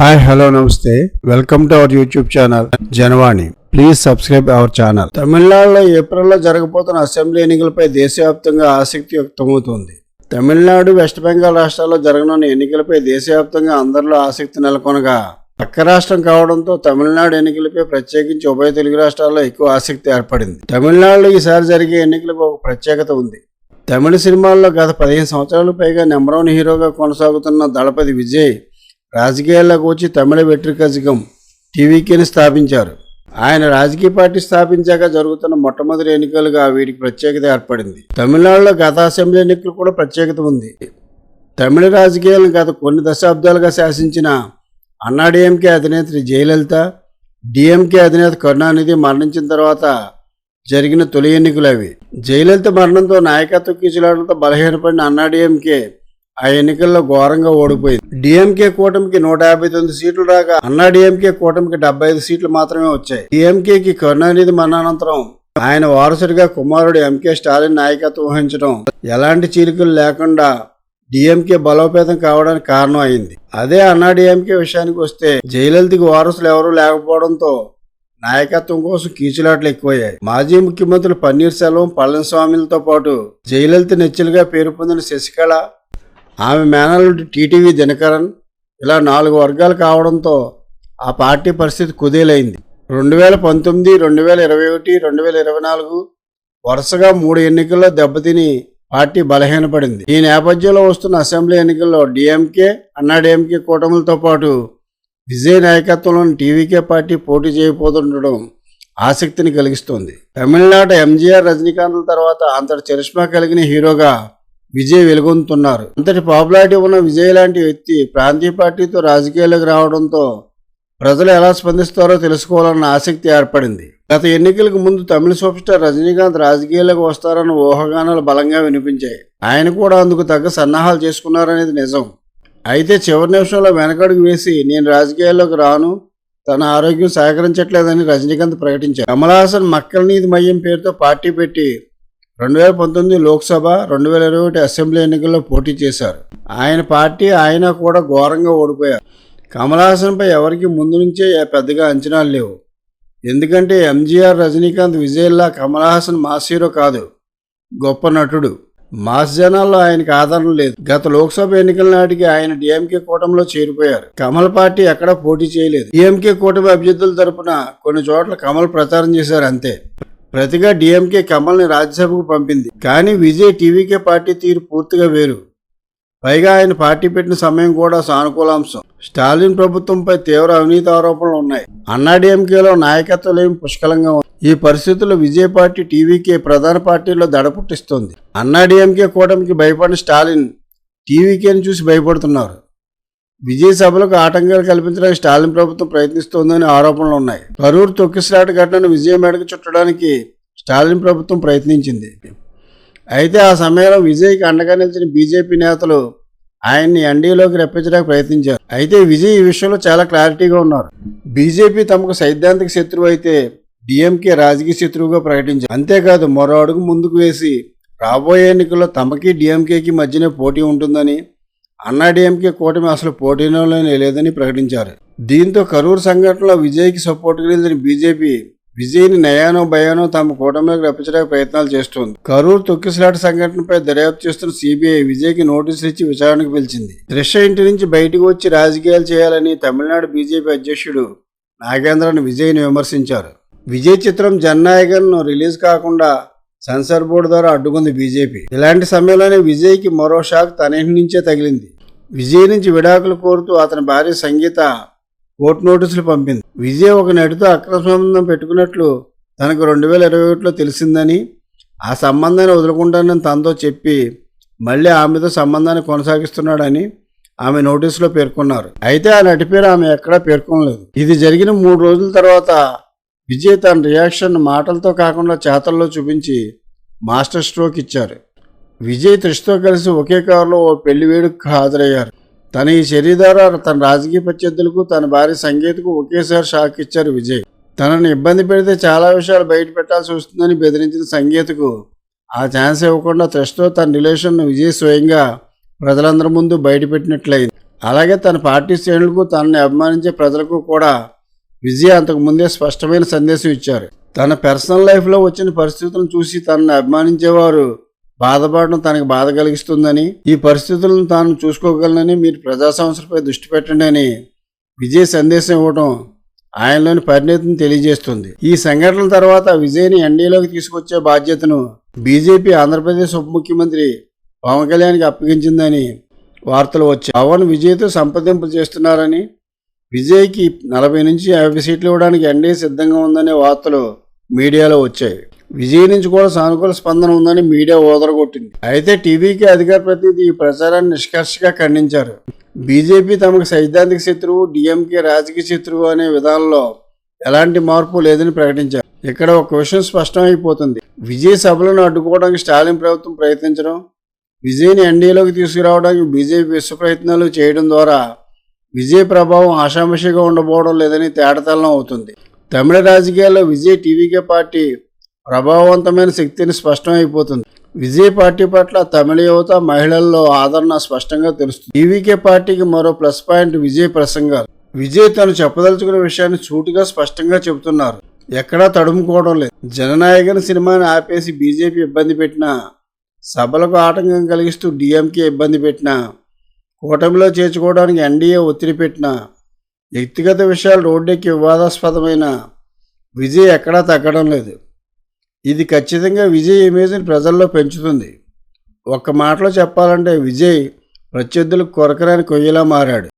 Hi hello నమస్తే welcome to our YouTube channel Janavani. Please subscribe our channel. తమిళనాడులో ఏప్రిల్లో జరగబోతున్న అసెంబ్లీ ఎన్నికలపై దేశవ్యాప్తంగా ఆసక్తి వ్యక్తమవుతోంది. తమిళనాడు, వెస్ట్ బెంగాల్ రాష్ట్రాల్లో జరగనున్న ఎన్నికలపై దేశవ్యాప్తంగా అందరిలో ఆసక్తి నెలకొనగా పక్క రాష్ట్రం కావడంతో తమిళనాడు ఎన్నికలపై ప్రత్యేకించి ఉభయ తెలుగు రాష్ట్రాల్లో ఎక్కువ ఆసక్తి ఏర్పడింది. తమిళనాడులో ఈసారి జరిగే ఎన్నికలకు ఒక ప్రత్యేకత ఉంది. తమిళ సినిమాల్లో గత 15 సంవత్సరాలకు పైగా నెంబర్ 1 హీరోగా కొనసాగుతున్న దళపతి విజయ్ రాజకీయాల్లోకి వచ్చి తమిళ వెట్రికజగం టీవీకేని స్థాపించారు. ఆయన రాజకీయ పార్టీ స్థాపించాక జరుగుతున్న మొట్టమొదటి ఎన్నికలుగా వీటికి ప్రత్యేకత ఏర్పడింది. తమిళనాడులో గత అసెంబ్లీ ఎన్నికలు కూడా ప్రత్యేకత ఉంది. తమిళ రాజకీయాలను గత కొన్ని దశాబ్దాలుగా శాసించిన అన్నాడీఎంకే అధినేత్రి జయలలిత, డిఎంకే అధినేత కరుణానిధి మరణించిన తర్వాత జరిగిన తొలి ఎన్నికలు అవి. జయలలిత మరణంతో నాయకత్వ కీచులాటంతో బలహీనపడిన అన్నాడీఎంకే ఆ ఎన్నికల్లో ఘోరంగా ఓడిపోయింది. డిఎంకే కూటమికి 159 సీట్లు రాగా అన్నాడీఎంకే కూటమికి 75 సీట్లు మాత్రమే వచ్చాయి. డిఎంకేకి కరుణానిధి మరణానంతరం ఆయన వారసుడిగా కుమారుడు ఎంకే స్టాలిన్ నాయకత్వం వహించడం ఎలాంటి చీలికలు లేకుండా డిఎంకే బలోపేతం కావడానికి కారణం అయింది. అదే అన్నాడీఎంకే విషయానికి వస్తే జయలలితకి వారసులు ఎవరూ లేకపోవడంతో నాయకత్వం కోసం కీచులాటలు ఎక్కువయ్యాయి. మాజీ ముఖ్యమంత్రులు పన్నీర్ సెల్వం, పళనిస్వామిలతో పాటు జయలలిత నెచ్చెలుగా పేరు పొందిన శశికళ, ఆమె మేనల్లుడు టీటీవీ దినకరన్ ఇలా 4 వర్గాలు కావడంతో ఆ పార్టీ పరిస్థితి కుదేలైంది. 2019, 2021, 2024 వరుసగా 3 ఎన్నికల్లో దెబ్బతిని పార్టీ బలహీనపడింది. ఈ నేపథ్యంలో వస్తున్న అసెంబ్లీ ఎన్నికల్లో డిఎంకే, అన్నాడీఎంకే కూటములతో పాటు విజయ్ నాయకత్వంలోని టీవీకే పార్టీ పోటీ చేయబోతుండడం ఆసక్తిని కలిగిస్తోంది. తమిళనాడు ఎంజీఆర్, రజనీకాంత్ల తర్వాత అంతటి చరిష్మా కలిగిన హీరోగా విజయ్ వెలుగొందుతున్నారు. అంతటి పాపులారిటీ ఉన్న విజయ్ లాంటి వ్యక్తి ప్రాంతీయ పార్టీతో రాజకీయాల్లోకి రావడంతో ప్రజలు ఎలా స్పందిస్తారో తెలుసుకోవాలన్న ఆసక్తి ఏర్పడింది. గత ఎన్నికలకు ముందు తమిళ సూపర్ స్టార్ రజనీకాంత్ రాజకీయాల్లోకి వస్తారన్న ఊహాగానాలు బలంగా వినిపించాయి. ఆయన కూడా అందుకు తగ్గ సన్నాహాలు చేసుకున్నారనేది నిజం. అయితే చివరి నిమిషంలో వెనకడుగు వేసి నేను రాజకీయాల్లోకి రాను, తన ఆరోగ్యం సహకరించట్లేదని రజనీకాంత్ ప్రకటించారు. కమల్ హాసన్ మక్కల్ నీతి మయ్యం పేరుతో పార్టీ పెట్టి 2019 లోక్సభ, 2021 అసెంబ్లీ ఎన్నికల్లో పోటీ చేశారు. ఆయన పార్టీ, ఆయన కూడా ఘోరంగా ఓడిపోయారు. కమల్ హాసన్పై ఎవరికి ముందు నుంచే పెద్దగా అంచనాలు లేవు. ఎందుకంటే ఎంజీఆర్, రజనీకాంత్, విజయ్లా కమల్ హాసన్ మాస్ హీరో కాదు, గొప్ప నటుడు. మాస్ జనాల్లో ఆయనకు ఆదరణ లేదు. గత లోక్సభ ఎన్నికల నాటికి ఆయన డిఎంకే కూటమిలో చేరిపోయారు. కమల్ పార్టీ ఎక్కడా పోటీ చేయలేదు. డిఎంకే కూటమి అభ్యర్థుల తరపున కొన్ని చోట్ల కమల్ ప్రచారం చేశారు అంతే. ప్రతిగా డిఎంకే కమల్ని రాజ్యసభకు పంపింది. కానీ విజయ్ టీవీకే పార్టీ తీరు పూర్తిగా వేరు. పైగా ఆయన పార్టీ పెట్టిన సమయం కూడా సానుకూలాంశం. స్టాలిన్ ప్రభుత్వంపై తీవ్ర అవినీతి ఆరోపణలు ఉన్నాయి. అన్నాడీఎంకేలో నాయకత్వం లేని పుష్కలంగా ఉంది. ఈ పరిస్థితుల్లో విజయ్ పార్టీ టీవీకే ప్రధాన పార్టీలో దడ పుట్టిస్తోంది. అన్నాడీఎంకే కూటమికి భయపడిన స్టాలిన్ టీవీకేని చూసి భయపడుతున్నారు. విజయ్ సభలకు ఆటంకాలు కల్పించడానికి స్టాలిన్ ప్రభుత్వం ప్రయత్నిస్తోందని ఆరోపణలు ఉన్నాయి. కరూరు తొక్కిసలాట ఘటనను విజయ్ మెడకు చుట్టడానికి స్టాలిన్ ప్రభుత్వం ప్రయత్నించింది. అయితే ఆ సమయంలో విజయ్కి అండగా నిలిచిన బీజేపీ నేతలు ఆయన్ని ఎన్డీఏలోకి రప్పించడానికి ప్రయత్నించారు. అయితే విజయ్ ఈ విషయంలో చాలా క్లారిటీగా ఉన్నారు. బీజేపీ తమకు సైద్ధాంతిక శత్రువు అయితే డిఎంకే రాజకీయ శత్రువుగా ప్రకటించారు. అంతేకాదు మరో అడుగు ముందుకు వేసి రాబోయే ఎన్నికల్లో తమకి డిఎంకేకి మధ్యనే పోటీ ఉంటుందని, అన్నాడీఎంకే కూటమి అసలు పోటీలోనే లేదని ప్రకటించారు. దీంతో కరూరు సంఘటనలో విజయ్కి సపోర్ట్గా నిలిచిన బీజేపీ విజయ్ని నయానో భయానో తమ కూటమిలోకి రప్పించడానికి ప్రయత్నాలు చేస్తోంది. కరూరు తొక్కిసలాట సంఘటనపై దర్యాప్తు చేస్తున్న సిబిఐ విజయ్కి నోటీసులు ఇచ్చి విచారణకు పిలిచింది. త్రిష ఇంటి నుంచి బయటకు వచ్చి రాజకీయాలు చేయాలని తమిళనాడు బీజేపీ అధ్యక్షుడు నాగేంద్రన్ విజయ్ని విమర్శించారు. విజయ్ చిత్రం జననాయకన్ రిలీజ్ కాకుండా సెన్సార్ బోర్డు ద్వారా అడ్డుకుంది బీజేపీ. ఇలాంటి సమయంలోనే విజయ్కి మరో షాక్ తన ఇంటి నుంచే తగిలింది. విజయ్ నుంచి విడాకులు కోరుతూ అతని భార్య సంగీత కోర్టు నోటీసులు పంపింది. విజయ్ ఒక నటితో అక్రమ సంబంధం పెట్టుకున్నట్లు తనకు 2021లో తెలిసిందని, ఆ సంబంధాన్ని వదులుకుంటానని తనతో చెప్పి మళ్ళీ ఆమెతో సంబంధాన్ని కొనసాగిస్తున్నాడని ఆమె నోటీసులో పేర్కొన్నారు. అయితే ఆ నటి పేరు ఆమె ఎక్కడా పేర్కొనలేదు. ఇది జరిగిన 3 రోజుల తర్వాత విజయ్ తన రియాక్షన్ మాటలతో కాకుండా చేతల్లో చూపించి మాస్టర్ స్ట్రోక్ ఇచ్చారు. విజయ్ త్రిష్తో కలిసి ఒకే కారులో ఓ పెళ్లి వేడుకకు హాజరయ్యారు. తన ఈ చర్య ద్వారా తన రాజకీయ ప్రత్యర్థులకు, తన భార్య సంగీతకు ఒకేసారి షాక్ ఇచ్చారు విజయ్. తనని ఇబ్బంది పెడితే చాలా విషయాలు బయట పెట్టాల్సి వస్తుందని బెదిరించిన సంగీతకు ఆ ఛాన్స్ ఇవ్వకుండా త్రిష్తో తన రిలేషన్ విజయ్ స్వయంగా ప్రజలందరి ముందు బయటపెట్టినట్లయింది. అలాగే తన పార్టీ శ్రేణులకు తనని అభిమానించే ప్రజలకు కూడా విజయ్ అంతకు ముందే స్పష్టమైన సందేశం ఇచ్చారు. తన పర్సనల్ లైఫ్లో వచ్చిన పరిస్థితులను చూసి తనని అభిమానించేవారు బాధపడడం తనకు బాధ కలిగిస్తుందని, ఈ పరిస్థితులను తాను చూసుకోగలనని, మీరు ప్రజా సమస్యలపై దృష్టి పెట్టండి అని విజయ్ సందేశం ఇవ్వడం ఆయనలోని పరిణతిని తెలియజేస్తుంది. ఈ సంఘటనల తర్వాత విజయ్ని ఎన్డీఏలోకి తీసుకొచ్చే బాధ్యతను బీజేపీ ఆంధ్రప్రదేశ్ ఉప ముఖ్యమంత్రి పవన్ కళ్యాణ్కి అప్పగించిందని వార్తలు వచ్చాయి. పవన్ విజయ్తో సంప్రదింపులు చేస్తున్నారని, విజయ్కి 40 నుంచి 50 సీట్లు ఇవ్వడానికి ఎన్డీఏ సిద్ధంగా ఉందనే వార్తలు మీడియాలో వచ్చాయి. విజయ్ నుంచి కూడా సానుకూల స్పందన ఉందని మీడియా ఓదరగొట్టింది. అయితే టీవీకి అధికార ప్రతినిధి ఈ ప్రచారాన్ని నిష్కర్షగా ఖండించారు. బీజేపీ తమకు సైద్ధాంతిక శత్రువు, డీఎంకే రాజకీయ శత్రువు అనే విధానంలో ఎలాంటి మార్పు లేదని ప్రకటించారు. ఇక్కడ ఒక విషయం స్పష్టమైపోతుంది. విజయ్ సభలను అడ్డుకోవడానికి స్టాలిన్ ప్రభుత్వం ప్రయత్నించడం, విజయ్ని ఎన్డీఏలోకి తీసుకురావడానికి బీజేపీ విశ్వ ప్రయత్నాలు చేయడం ద్వారా విజయ్ ప్రభావం ఆషామాషిగా ఉండబోవడం లేదని తేటతెల్లం అవుతుంది. తమిళ రాజకీయాల్లో విజయ్ టీవీకే పార్టీ ప్రభావవంతమైన శక్తిని స్పష్టమైపోతుంది. విజయ్ పార్టీ పట్ల తమిళ యువత, మహిళల్లో ఆదరణ స్పష్టంగా తెలుస్తుంది. టీవీకే పార్టీకి మరో ప్లస్ పాయింట్ విజయ్ ప్రసంగాలు. విజయ్ తను చెప్పదలుచుకున్న విషయాన్ని సూటిగా స్పష్టంగా చెబుతున్నారు. ఎక్కడా తడుముకోవడం లేదు. జననాయకన్ సినిమాని ఆపేసి బీజేపీ ఇబ్బంది పెట్టినా, సభలకు ఆటంకం కలిగిస్తూ డీఎంకే ఇబ్బంది పెట్టినా, కూటమిలో చేర్చుకోవడానికి ఎన్డీఏ ఒత్తిడి పెట్టినా, వ్యక్తిగత విషయాలు రోడ్డెక్కి వివాదాస్పదమైన విజయ్ ఎక్కడా తగ్గడం లేదు. ఇది ఖచ్చితంగా విజయ్ ఇమేజ్ని ప్రజల్లో పెంచుతుంది. ఒక్క మాటలో చెప్పాలంటే విజయ్ ప్రత్యర్థులకు కొరకరాని కొయ్యలా మారాడు.